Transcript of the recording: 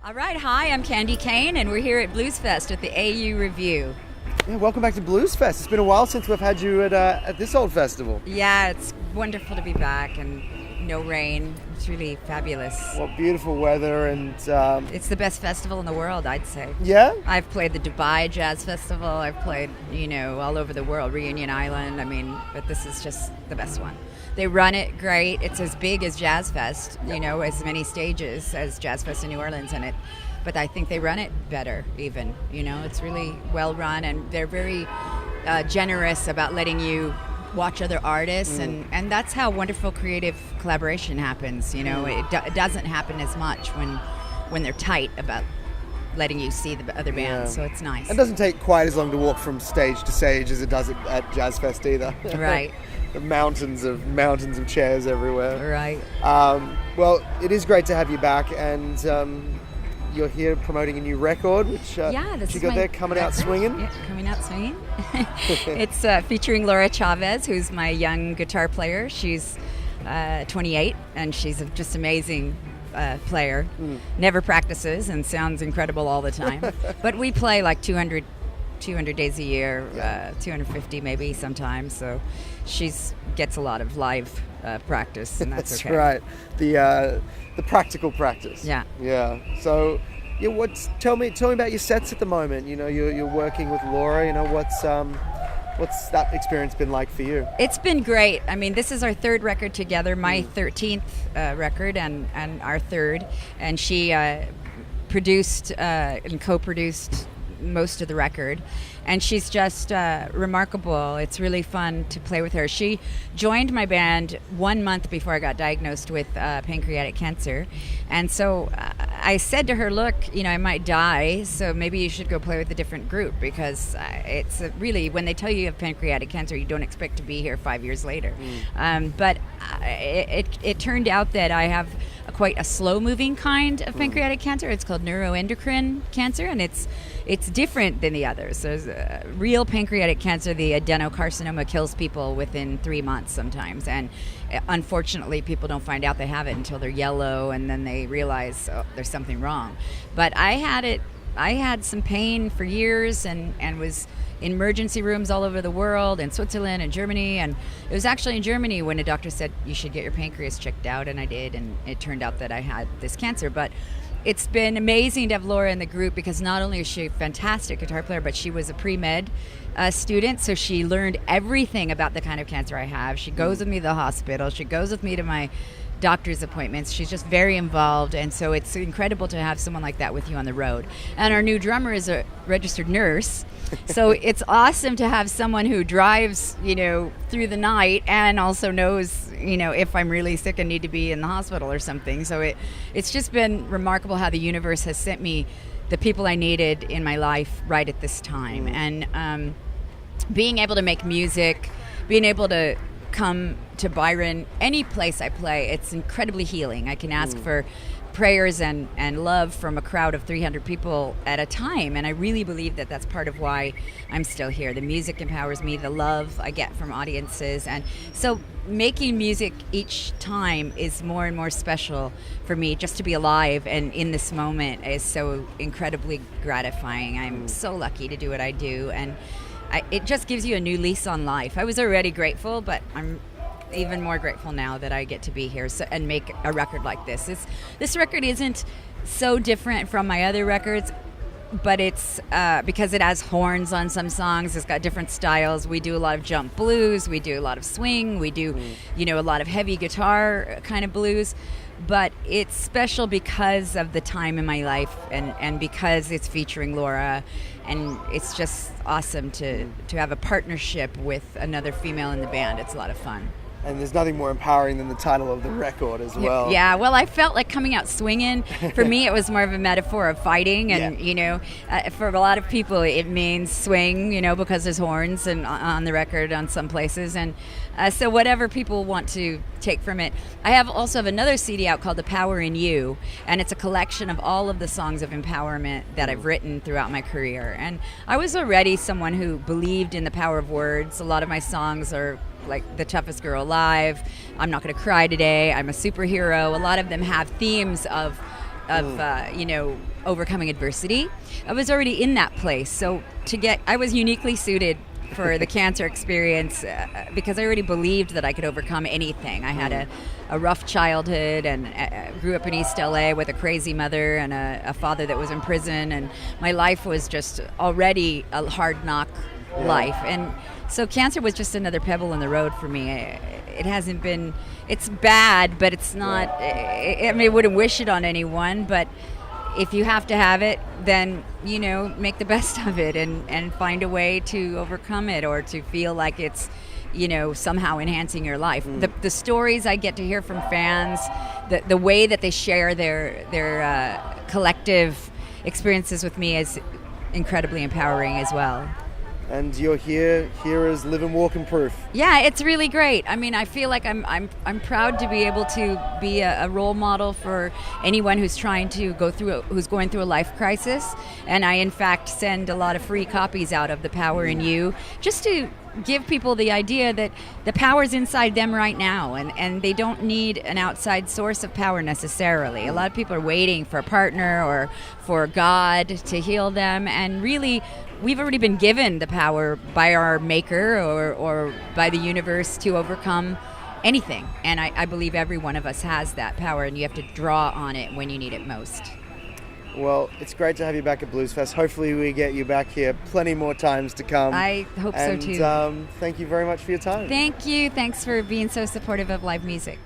All right, hi, I'm Candye Kane, and we're here at Bluesfest at the AU Review. Yeah, welcome back to Bluesfest. It's been a while since we've had you at this old festival. Yeah, it's wonderful to be back, and no rain. It's really fabulous. What beautiful weather, and It's the best festival in the world, I'd say. yeah, I've played the Dubai Jazz Festival. I've played, all over the world, Reunion Island. But this is just the best one. They run it great. It's as big as Jazz Fest, as many stages as Jazz Fest in New Orleans but I think they run it better even. It's really well run, and they're very generous about letting you watch other artists, and that's how wonderful creative collaboration happens. It doesn't happen as much when they're tight about letting you see the other bands, so it's nice. it doesn't take quite as long to walk from stage to stage as it does at Jazz Fest either. Right. The mountains of chairs everywhere. Right. Well, it is great to have you back, and you're here promoting a new record, which This you is got my there, Coming Out record. Swinging. Yeah, Coming Out Swinging. It's featuring Laura Chavez, who's my young guitar player. She's 28, and she's just amazing player. Never practices and sounds incredible all the time. But we play like 200 days a year, 250 maybe sometimes. So she gets a lot of live practice, and that's okay. Right. The practical practice. Yeah. Yeah. So, tell me about your sets at the moment. You're working with Laura. What's that experience been like for you? It's been great. This is our third record together, my 13th record and our third. And she produced and co-produced most of the record. And she's just remarkable. It's really fun to play with her. She joined my band 1 month before I got diagnosed with pancreatic cancer. And so I said to her, look, I might die, so maybe you should go play with a different group, because it's really, when they tell you have pancreatic cancer, you don't expect to be here 5 years later. But it turned out that I have quite a slow-moving kind of pancreatic cancer. It's called neuroendocrine cancer, and it's different than the others. There's real pancreatic cancer. The adenocarcinoma kills people within 3 months sometimes, and unfortunately people don't find out they have it until they're yellow, and then they realize there's something wrong. But I had some pain for years, and was in emergency rooms all over the world, in Switzerland and Germany. And it was actually in Germany when a doctor said you should get your pancreas checked out, and I did, and it turned out that I had this cancer. But it's been amazing to have Laura in the group, because not only is she a fantastic guitar player, but she was a pre-med student, so she learned everything about the kind of cancer I have. She goes with me to the hospital. She goes with me to my doctor's appointments. She's just very involved, and so it's incredible to have someone like that with you on the road. And our new drummer is a registered nurse, so it's awesome to have someone who drives, through the night, and also knows, if I'm really sick and need to be in the hospital or something. So it's just been remarkable how the universe has sent me the people I needed in my life right at this time. And being able to make music, being able to come to Byron, any place I play, it's incredibly healing. I can ask for prayers and love from a crowd of 300 people at a time, and I really believe that that's part of why I'm still here. The music empowers me, the love I get from audiences, and so making music each time is more and more special for me. Just to be alive and in this moment is so incredibly gratifying. I'm so lucky to do what I do, and it just gives you a new lease on life. I was already grateful, but I'm even more grateful now that I get to be here and make a record like this. This record isn't so different from my other records, but it's because it has horns on some songs. It's got different styles. We do a lot of jump blues. We do a lot of swing. We do, a lot of heavy guitar kind of blues. But it's special because of the time in my life, and because it's featuring Laura, and it's just awesome to have a partnership with another female in the band. It's a lot of fun. And there's nothing more empowering than the title of the record as well. Yeah, well, I felt like Coming Out Swinging. For me, it was more of a metaphor of fighting. And, for a lot of people, it means swing, because there's horns and on the record on some places. And so whatever people want to take from it. I also have another CD out called The Power in You. And it's a collection of all of the songs of empowerment that I've written throughout my career. And I was already someone who believed in the power of words. A lot of my songs are like The Toughest Girl Alive, I'm Not Gonna Cry Today, I'm a Superhero. A lot of them have themes of overcoming adversity. I was already in that place. So I was uniquely suited for the cancer experience because I already believed that I could overcome anything. I had a rough childhood and grew up in East LA with a crazy mother and a father that was in prison, and my life was just already a hard knock life. And so cancer was just another pebble in the road for me. It hasn't been, it's bad, but it's not, I mean, I wouldn't wish it on anyone, but if you have to have it, then, make the best of it and find a way to overcome it or to feel like it's, somehow enhancing your life. The stories I get to hear from fans, the way that they share their collective experiences with me is incredibly empowering as well. And you're here as living walking proof. Yeah, it's really great. I mean, I feel like I'm proud to be able to be a role model for anyone who's who's going through a life crisis. And I, in fact, send a lot of free copies out of The Power in You, just to give people the idea that the power's inside them right now, and they don't need an outside source of power necessarily. A lot of people are waiting for a partner or for God to heal them, and really, we've already been given the power by our maker or by the universe to overcome anything. And I believe every one of us has that power, and you have to draw on it when you need it most. Well, it's great to have you back at Bluesfest. Hopefully we get you back here plenty more times to come. I hope so too. And thank you very much for your time. Thank you. Thanks for being so supportive of live music.